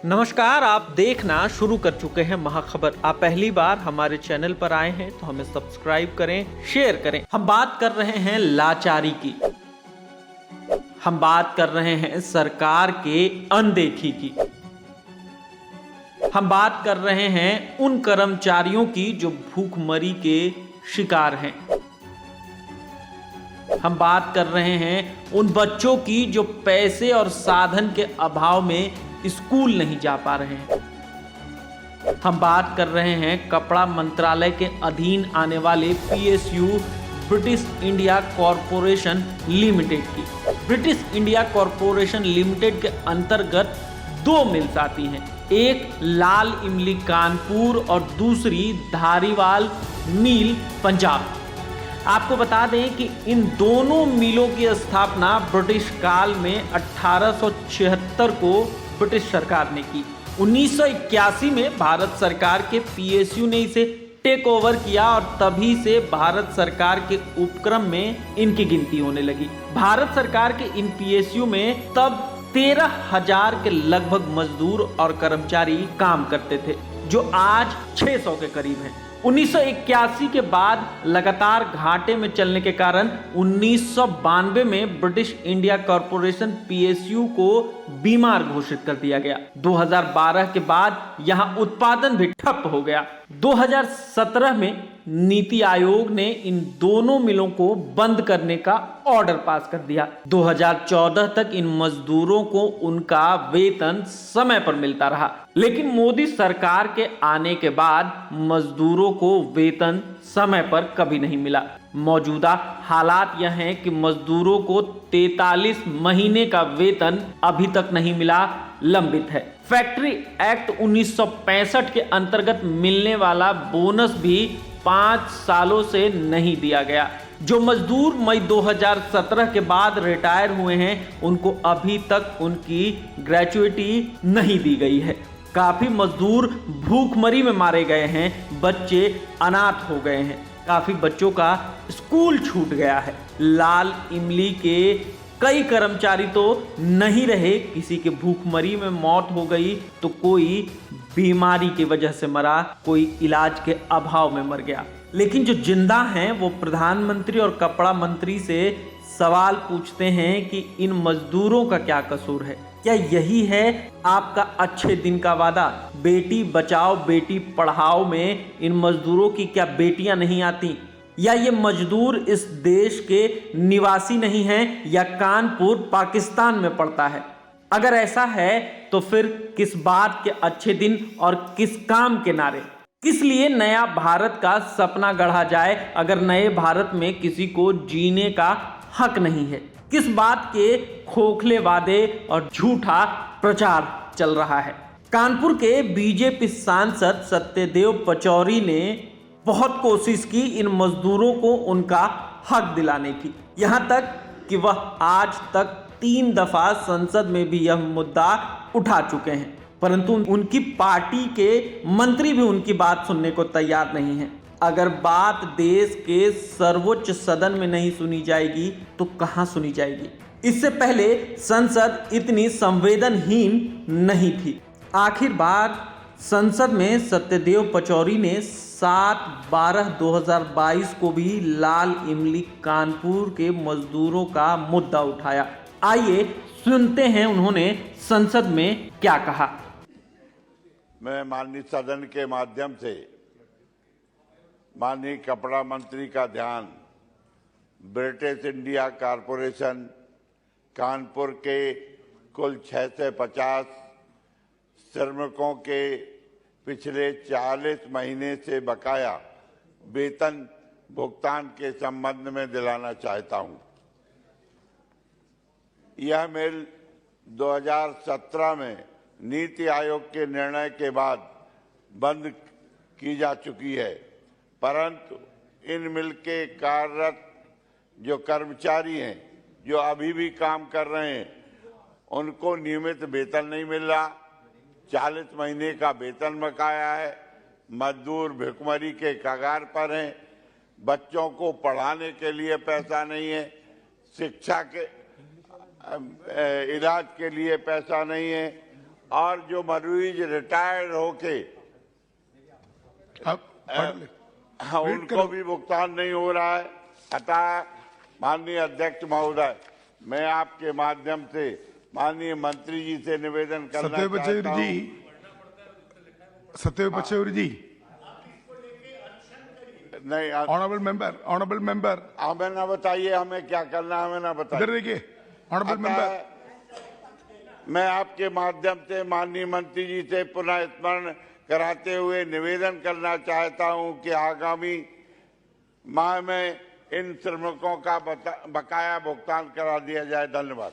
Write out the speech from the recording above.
नमस्कार, आप देखना शुरू कर चुके हैं महाखबर। आप पहली बार हमारे चैनल पर आए हैं तो हमें सब्सक्राइब करें, शेयर करें। हम बात कर रहे हैं लाचारी की, हम बात कर रहे हैं सरकार के अनदेखी की, हम बात कर रहे हैं उन कर्मचारियों की जो भूखमरी के शिकार हैं। हम बात कर रहे हैं उन बच्चों की जो पैसे और साधन के अभाव में स्कूल नहीं जा पा रहे हैं। हम बात कर रहे हैं कपड़ा मंत्रालय के अधीन आने वाले PSU British India corporation limited की। ब्रिटिश इंडिया कॉरपोरेशन लिमिटेड के अंतर्गत दो मिल्स आती हैं, एक लाल इमली कानपुर और दूसरी धारीवाल मिल पंजाब। आपको बता दें कि इन दोनों मिलों की स्थापना ब्रिटिश काल में 1876 को ब्रिटिश सरकार ने की। 1981 में भारत सरकार के पीएसयू ने इसे टेक ओवर किया और तभी से भारत सरकार के उपक्रम में इनकी गिनती होने लगी। भारत सरकार के इन पीएसयू में तब 13,000 के लगभग मजदूर और कर्मचारी काम करते थे, जो आज 600 के करीब हैं। 1981 के बाद लगातार घाटे में चलने के कारण 1992 में ब्रिटिश इंडिया कॉरपोरेशन पीएसयू को बीमार घोषित कर दिया गया। 2012 के बाद यहां उत्पादन भी ठप हो गया। 2017 में नीति आयोग ने इन दोनों मिलों को बंद करने का ऑर्डर पास कर दिया। 2014 तक इन मजदूरों को उनका वेतन समय पर मिलता रहा, लेकिन मोदी सरकार के आने के बाद मजदूरों को वेतन समय पर कभी नहीं मिला। मौजूदा हालात यह हैं कि मजदूरों को 43 महीने का वेतन अभी तक नहीं मिला, लंबित है। फैक्ट्री एक्ट 1965 के अंतर्गत मिलने वाला बोनस भी 5 सालों से नहीं दिया गया। जो मजदूर मई 2017 के बाद रिटायर हुए हैं, उनको अभी तक उनकी ग्रेच्युइटी नहीं दी गई है। काफी मजदूर भूखमरी में मारे गए हैं, बच्चे अनाथ हो गए हैं, काफी बच्चों का स्कूल छूट गया है। लाल इमली के कई कर्मचारी तो नहीं रहे, किसी के भूखमरी में मौत हो गई तो कोई बीमारी की वजह से मरा, कोई इलाज के अभाव में मर गया। लेकिन जो जिंदा हैं वो प्रधानमंत्री और कपड़ा मंत्री से सवाल पूछते हैं कि इन मजदूरों का क्या कसूर है। क्या यही है आपका अच्छे दिन का वादा? बेटी बचाओ बेटी पढ़ाओ में इन मजदूरों की क्या बेटियां नहीं आती? या ये मजदूर इस देश के निवासी नहीं हैं या कानपुर पाकिस्तान में पड़ता है? अगर ऐसा है तो फिर किस बात के अच्छे दिन और किस काम के नारे? किस लिए नया भारत का सपना गढ़ा जाए अगर नए भारत में किसी को जीने का हक नहीं है? किस बात के खोखले वादे और झूठा प्रचार चल रहा है? कानपुर के बीजेपी सांसद सत्यदेव पचौरी ने बहुत कोशिश की इन मजदूरों को उनका हक दिलाने की, यहां तक कि वह आज तक 3 दफा संसद में भी यह मुद्दा उठा चुके हैं, परंतु उनकी पार्टी के मंत्री भी उनकी बात सुनने को तैयार नहीं है। अगर बात देश के सर्वोच्च सदन में नहीं सुनी जाएगी तो कहां सुनी जाएगी? इससे पहले संसद इतनी संवेदनहीन नहीं थी। आखिर बार संसद में सत्यदेव पचौरी ने 7/12/2022 को भी लाल इमली कानपुर के मजदूरों का मुद्दा उठाया। आइए सुनते हैं उन्होंने संसद में क्या कहा। मैं माननीय सदन के माध्यम से माननीय कपड़ा मंत्री का ध्यान ब्रिटिश इंडिया कॉरपोरेशन कानपुर के कुल 650 श्रमिकों के पिछले 40 महीने से बकाया वेतन भुगतान के संबंध में दिलाना चाहता हूं। यह मिल 2017 में नीति आयोग के निर्णय के बाद बंद की जा चुकी है, परंतु इन मिल के कार्यरत जो कर्मचारी हैं, जो अभी भी काम कर रहे हैं, उनको नियमित वेतन नहीं मिल रहा। 40 महीने का वेतन बकाया है। मजदूर भुखमरी के कगार पर हैं। बच्चों को पढ़ाने के लिए पैसा नहीं है। शिक्षा के इलाज के लिए पैसा नहीं है और जो मरीज रिटायर्ड होके उनको भी भुगतान नहीं हो रहा है। अतः माननीय अध्यक्ष महोदय, मैं आपके माध्यम से माननीय मंत्री जी से निवेदन करना चाहता हूं। सत्यदेव पचौरी जी, नहीं, ऑनरेबल मेंबर हमें ना बताइए हमें क्या करना है, हमें ना बताइए। इधर देखिए, ऑनरेबल मेंबर, मैं आपके माध्यम से माननीय मंत्री जी से पुनः स्मरण कराते हुए निवेदन करना चाहता हूं कि आगामी माह में इन श्रमिकों का बकाया भुगतान करा दिया जाए। धन्यवाद।